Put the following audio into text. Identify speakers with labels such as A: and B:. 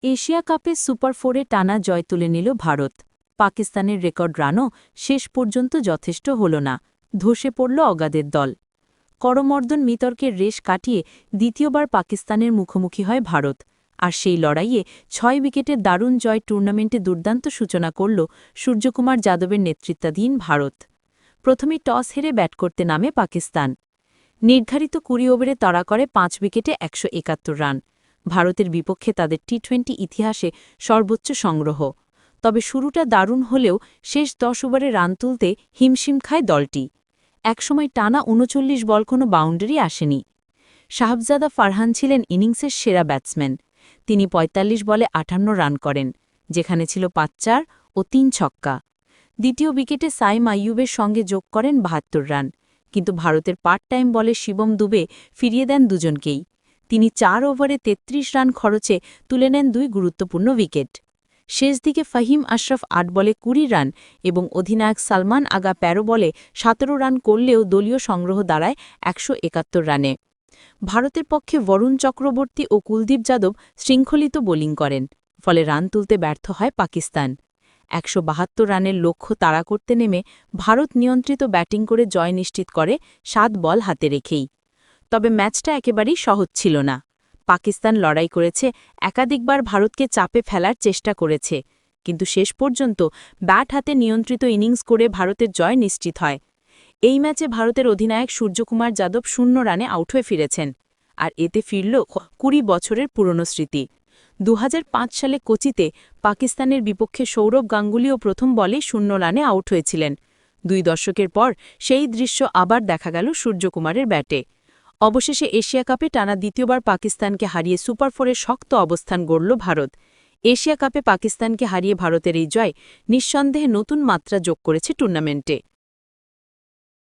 A: Asia কাপে super ফোরে টানা জয় তুলে নিল ভারত। পাকিস্তানের রেকর্ড রানও শেষ পর্যন্ত যথেষ্ট হল না, ধসে পড়ল অগাদের দল। করমর্দন বিতর্কের রেশ কাটিয়ে দ্বিতীয়বার পাকিস্তানের মুখোমুখি হয় ভারত, আর সেই লড়াইয়ে ৬ উইকেটের দারুণ জয় টুর্নামেন্টে দুর্দান্ত সূচনা করল সূর্যকুমার যাদবের নেতৃত্বাধীন ভারত। প্রথমে টস হেরে ব্যাট করতে নামে পাকিস্তান। নির্ধারিত ২০ ওভারে তাড়া করে ৫ উইকেটে ১৭১ রান, ভারতের বিপক্ষে তাদের টি-20 ইতিহাসে সর্বোচ্চ সংগ্রহ। তবে শুরুটা দারুণ হলেও শেষ ১০ ওভারে রান তুলতে হিমশিম খায় দলটি। একসময় টানা ৩৯ বল কোনো বাউন্ডারি আসেনি। শাহজাদা ফারহান ছিলেন ইনিংসের সেরা ব্যাটসম্যান। তিনি ৪৫ বলে ৫৮ রান করেন, যেখানে ছিল ৫-৪ ও ৩ ছক্কা। দ্বিতীয় উইকেটে সাইম আইয়ুবের সঙ্গে যোগ করেন ৭২ রান, কিন্তু ভারতের পার্ট টাইম বলে শিবম দুবে ফিরিয়ে দেন দুজনকেই। তিনি ৪ ওভারে ৩৩ রান খরচে তুলে নেন ২ গুরুত্বপূর্ণ উইকেট। শেষ দিকে ফাহিম আশরাফ ৮ বলে ২০ রান এবং অধিনায়ক সালমান আগা ১৩ বলে ১৭ রান করলেও দলীয় সংগ্রহ দাঁড়ায় ১৭১ রানে। ভারতের পক্ষে বরুণ চক্রবর্তী ও কুলদীপ যাদব শৃঙ্খলিত বোলিং করেন, ফলে রান তুলতে ব্যর্থ হয় পাকিস্তান। ১৭২ রানের লক্ষ্য তাড়া করতে নেমে ভারত নিয়ন্ত্রিত ব্যাটিং করে জয় নিশ্চিত করে ৭ বল হাতে রেখেই। তবে ম্যাচটা একেবারেই সহজ ছিল না। পাকিস্তান লড়াই করেছে, একাধিকবার ভারতকে চাপে ফেলার চেষ্টা করেছে, কিন্তু শেষ পর্যন্ত ব্যাট হাতে নিয়ন্ত্রিত ইনিংস করে ভারতের জয় নিশ্চিত হয়। এই ম্যাচে ভারতের অধিনায়ক সূর্যকুমার যাদব ০ রানে আউট হয়ে ফিরেছেন, আর এতে ফিরল ২০ বছরের পুরনো স্মৃতি। ২০০৫ সালে কোচিতে পাকিস্তানের বিপক্ষে সৌরভ গাঙ্গুলিও প্রথম বলেই ০ রানে আউট হয়েছিলেন। ২ দশকের পর সেই দৃশ্য আবার দেখা গেল সূর্যকুমারের ব্যাটে। অবশেষে এশিয়া কাপে টানা দ্বিতীয়বার পাকিস্তানকে হারিয়ে সুপার ফোরে শক্ত অবস্থান গড়ল ভারত। এশিয়া কাপে পাকিস্তানকে হারিয়ে ভারতের এই জয় নিঃসন্দেহে নতুন মাত্রা যোগ করেছে টুর্নামেন্টে।